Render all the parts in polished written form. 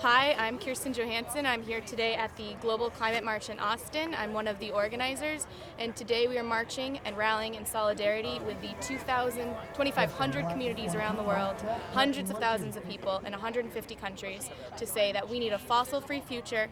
Hi, I'm Kirsten Johansson. I'm here today at the Global Climate March in Austin. I'm one of the organizers, and today we are marching and rallying in solidarity with the 2,500 communities around the world, hundreds of thousands of people in 150 countries, to say that we need a fossil-free future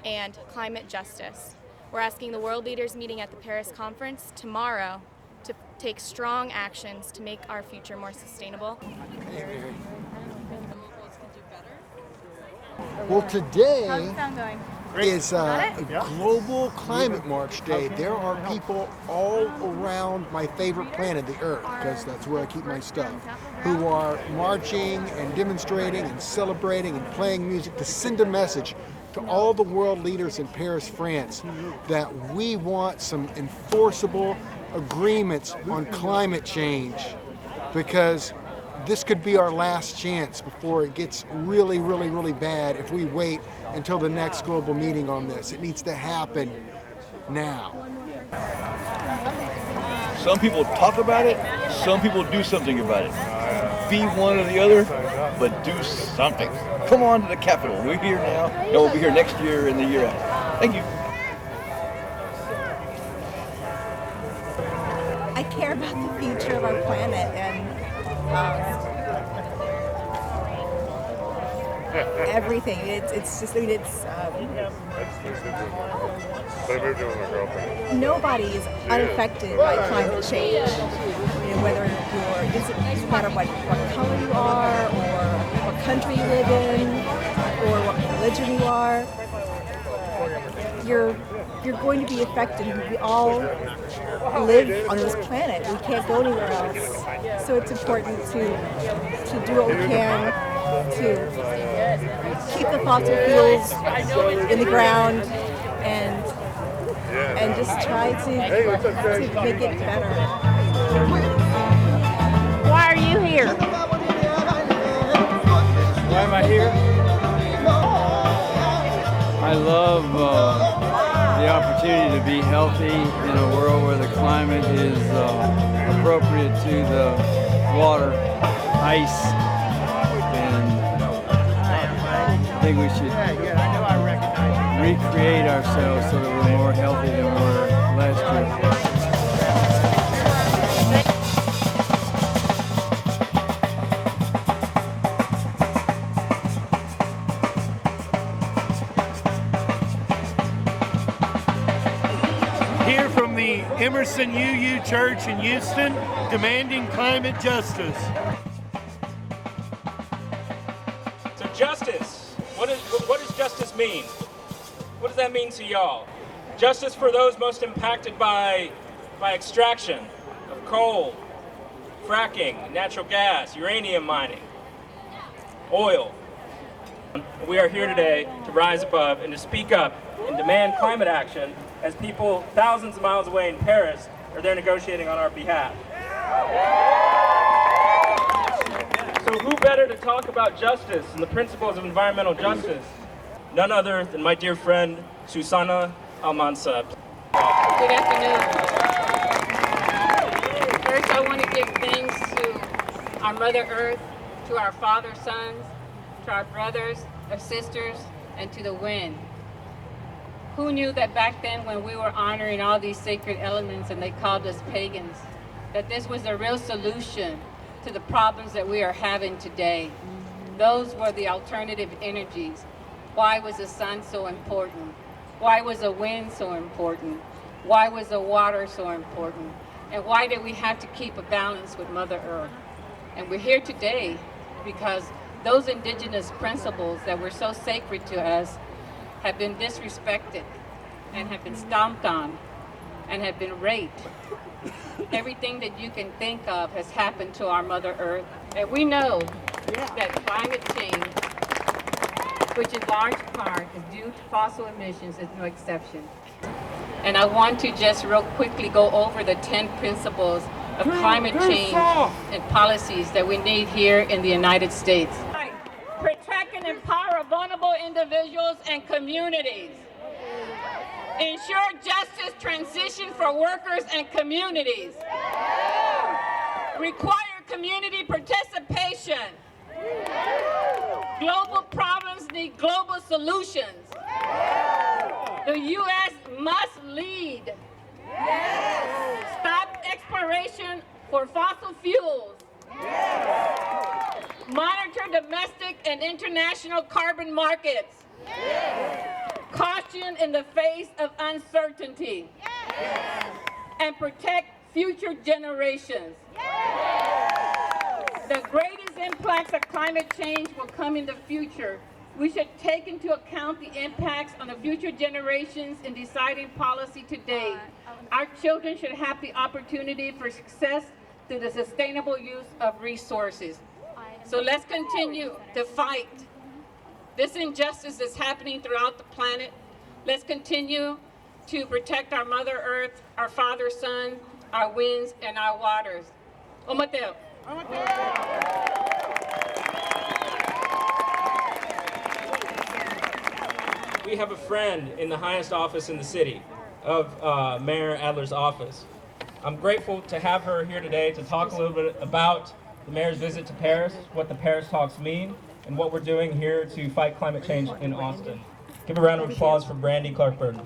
and climate justice. We're asking the world leaders meeting at the Paris conference tomorrow to take strong actions to make our future more sustainable. Well, today How's the sound going? is Global Climate March Day. There are people all around my favorite planet, the Earth, because that's where I keep my stuff, who are marching and demonstrating and celebrating and playing music to send a message to all the world leaders in Paris, France, that we want some enforceable agreements on climate change, because this could be our last chance before it gets really, really, really bad if we wait until the next global meeting on this. It needs to happen now. Some people talk about it, some people do something about it. Be one or the other, but do something. Come on to the Capitol. We're here now, and we'll be here next year and the year after. Thank you. I care about the future of our planet and everything. It's just, I mean, nobody is unaffected by climate change. You know, whether it doesn't matter what color you are, or what country you live in, or what religion you are. You're going to be affected. We all live on this planet. We can't go anywhere else. So it's important to do what we can to keep the fossil fuels in the ground and just try to make it better. Why are you here? Why am I here? I love the opportunity to be healthy in a world where the climate is appropriate to the water, ice, and I think we should recreate ourselves so that we're more healthy than we were last year. Here from the Emerson UU Church in Houston, demanding climate justice. So justice, what does justice mean? What does that mean to y'all? Justice for those most impacted by extraction of coal, fracking, natural gas, uranium mining, oil. We are here today to rise above and to speak up and demand climate action as people thousands of miles away in Paris are there negotiating on our behalf. So who better to talk about justice and the principles of environmental justice? None other than my dear friend, Susana Almansab. Good afternoon. First, I want to give thanks to our Mother Earth, to our father sons, to our brothers, our sisters, and to the wind. Who knew that back then when we were honoring all these sacred elements and they called us pagans, that this was a real solution to the problems that we are having today? Those were the alternative energies. Why was the sun so important? Why was the wind so important? Why was the water so important? And why did we have to keep a balance with Mother Earth? And we're here today because those indigenous principles that were so sacred to us have been disrespected and have been stomped on and have been raped. Everything that you can think of has happened to our Mother Earth. And we know that climate change, which in large part is due to fossil emissions, is no exception. And I want to just real quickly go over the 10 principles of climate change and policies that we need here in the United States. Protect and empower vulnerable individuals and communities. Ensure justice transition for workers and communities. Require community participation. Global problems need global solutions. The U.S. must lead. Stop exploration for fossil fuels. Monitor domestic and international carbon markets. Caution in the face of uncertainty. And protect future generations. The greatest impacts of climate change will come in the future. We should take into account the impacts on the future generations in deciding policy today. Our children should have the opportunity for success through the sustainable use of resources. So let's continue to fight this injustice that's happening throughout the planet. Let's continue to protect our Mother Earth, our Father Sun, our winds, and our waters. Omateo. We have a friend in the highest office in the city of Mayor Adler's office. I'm grateful to have her here today to talk a little bit about the mayor's visit to Paris, what the Paris talks mean, and what we're doing here to fight climate change in Austin. Give a round of applause for Brandy Clark-Burton.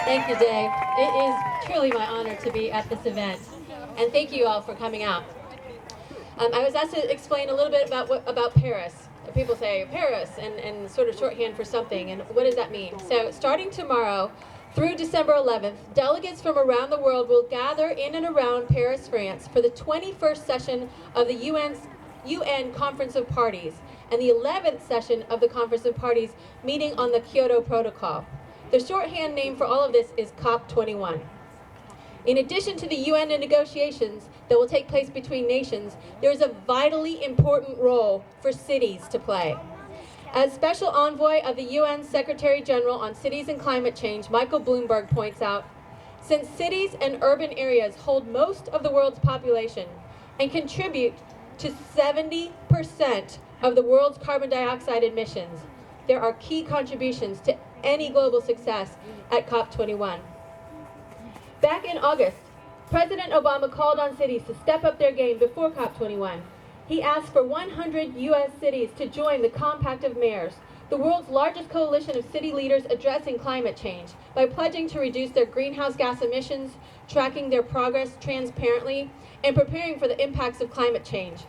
Thank you, Dave. It is truly my honor to be at this event, and thank you all for coming out. I was asked to explain a little bit about Paris. People say Paris and sort of shorthand for something, and what does that mean? So starting tomorrow through December 11th, delegates from around the world will gather in and around Paris, France for the 21st session of the UN Conference of Parties and the 11th session of the Conference of Parties meeting on the Kyoto Protocol. The shorthand name for all of this is COP21. In addition to the UN negotiations that will take place between nations, there is a vitally important role for cities to play. As Special Envoy of the UN Secretary General on Cities and Climate Change, Michael Bloomberg points out, since cities and urban areas hold most of the world's population and contribute to 70% of the world's carbon dioxide emissions, there are key contributions to any global success at COP21. Back in August, President Obama called on cities to step up their game before COP21. He asked for 100 U.S. cities to join the Compact of Mayors, the world's largest coalition of city leaders addressing climate change, by pledging to reduce their greenhouse gas emissions, tracking their progress transparently, and preparing for the impacts of climate change.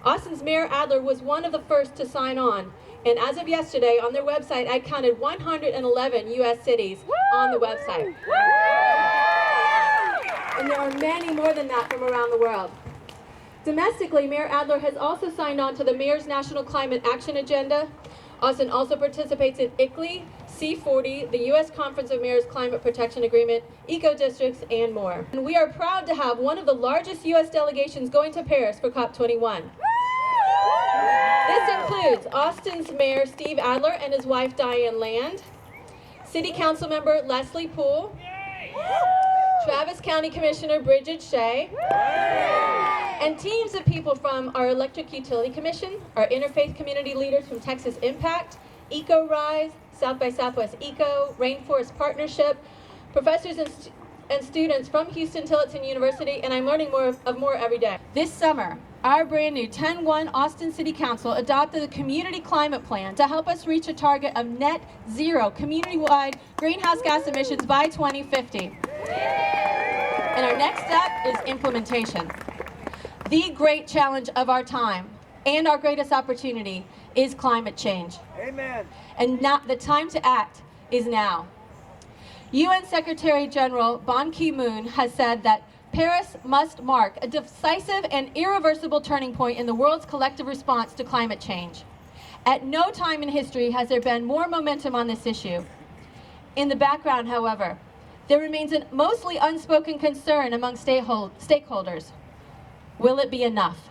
Austin's Mayor Adler was one of the first to sign on, and as of yesterday, on their website, I counted 111 U.S. cities on the website. And there are many more than that from around the world. Domestically, Mayor Adler has also signed on to the Mayor's National Climate Action Agenda. Austin also participates in ICLEI, C40, the U.S. Conference of Mayors Climate Protection Agreement, eco-districts, and more. And we are proud to have one of the largest U.S. delegations going to Paris for COP21. This includes Austin's Mayor Steve Adler and his wife Diane Land, City Council Member Leslie Poole, Travis County Commissioner Bridget Shea, and teams of people from our Electric Utility Commission, our interfaith community leaders from Texas Impact, EcoRise, South by Southwest Eco, Rainforest Partnership, professors and students from Houston-Tillotson University, and I'm learning more every day. This summer, our brand new 10-1 Austin City Council adopted a community climate plan to help us reach a target of net zero community-wide greenhouse gas emissions by 2050. And our next step is implementation. The great challenge of our time and our greatest opportunity is climate change. Amen. And now, the time to act is now. UN Secretary General Ban Ki-moon has said that Paris must mark a decisive and irreversible turning point in the world's collective response to climate change. At no time in history has there been more momentum on this issue. In the background, however, there remains a mostly unspoken concern among stakeholders. Will it be enough?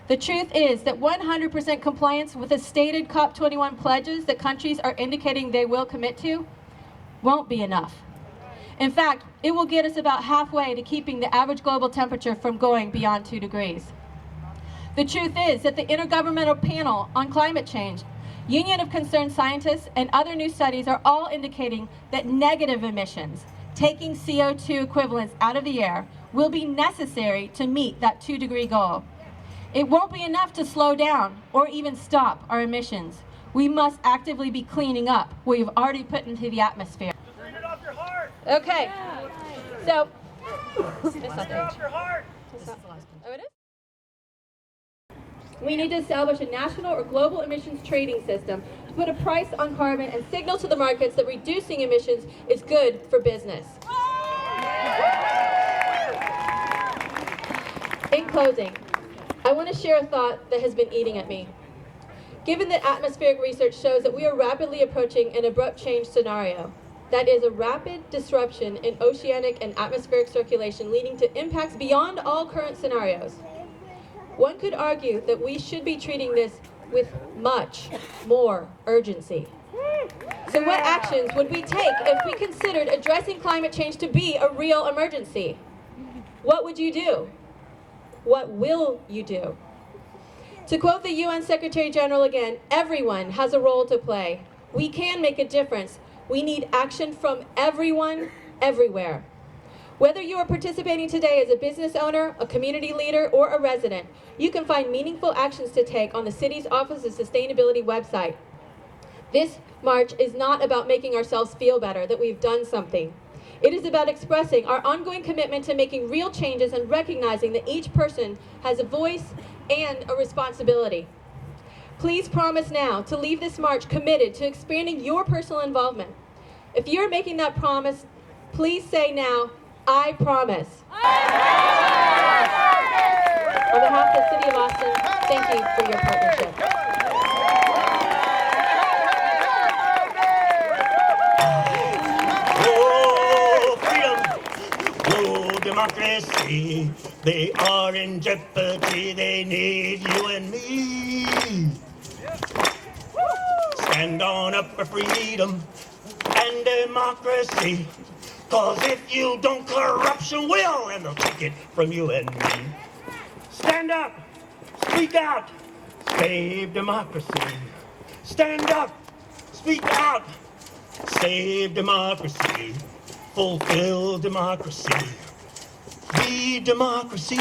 The truth is that 100% compliance with the stated COP21 pledges that countries are indicating they will commit to won't be enough. In fact, it will get us about halfway to keeping the average global temperature from going beyond 2 degrees. The truth is that the Intergovernmental Panel on Climate Change, Union of Concerned Scientists, and other new studies are all indicating that negative emissions, taking CO2 equivalents out of the air, will be necessary to meet that 2-degree goal. It won't be enough to slow down or even stop our emissions. We must actively be cleaning up what we've already put into the atmosphere. Turn it off your heart. Okay, so Turn it off your heart. oh, it is? We need to establish a national or global emissions trading system to put a price on carbon and signal to the markets that reducing emissions is good for business. In closing, I want to share a thought that has been eating at me. Given that atmospheric research shows that we are rapidly approaching an abrupt change scenario, that is a rapid disruption in oceanic and atmospheric circulation leading to impacts beyond all current scenarios, one could argue that we should be treating this with much more urgency. So what actions would we take if we considered addressing climate change to be a real emergency? What would you do? What will you do? To quote the UN Secretary General again, everyone has a role to play. We can make a difference. We need action from everyone, everywhere. Whether you are participating today as a business owner, a community leader, or a resident, you can find meaningful actions to take on the city's Office of Sustainability website. This march is not about making ourselves feel better that we've done something. It is about expressing our ongoing commitment to making real changes and recognizing that each person has a voice and a responsibility. Please promise now to leave this march committed to expanding your personal involvement. If you're making that promise, please say now, I promise. On behalf of the City of Austin, thank you for your partnership. Democracy, they are in jeopardy, they need you and me. Stand on up for freedom and democracy, cause if you don't, corruption will, and they'll take it from you and me. Stand up, speak out, save democracy. Stand up, speak out, save democracy, fulfill democracy. Be democracy.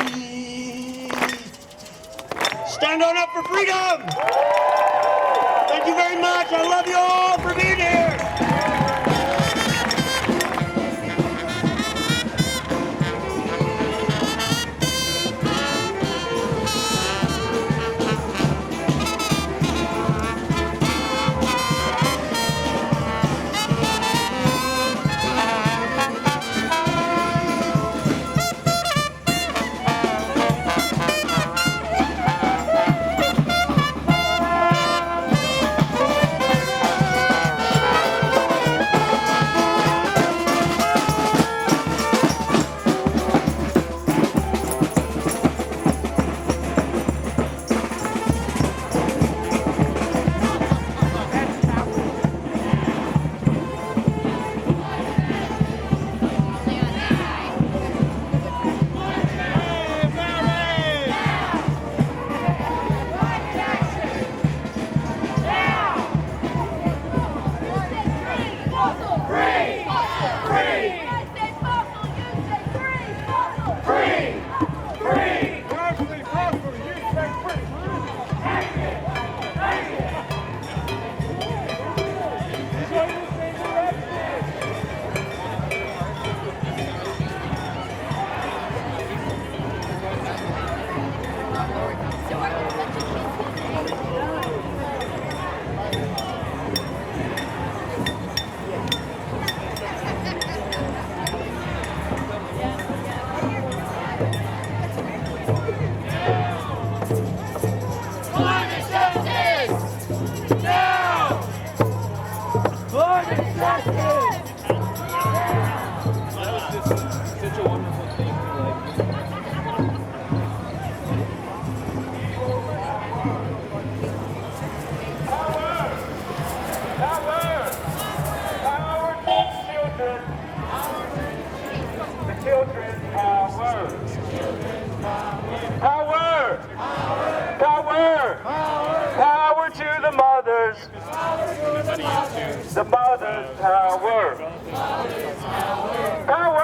Stand on up for freedom. Thank you very much. I love you all for being here. The mother's power. Power.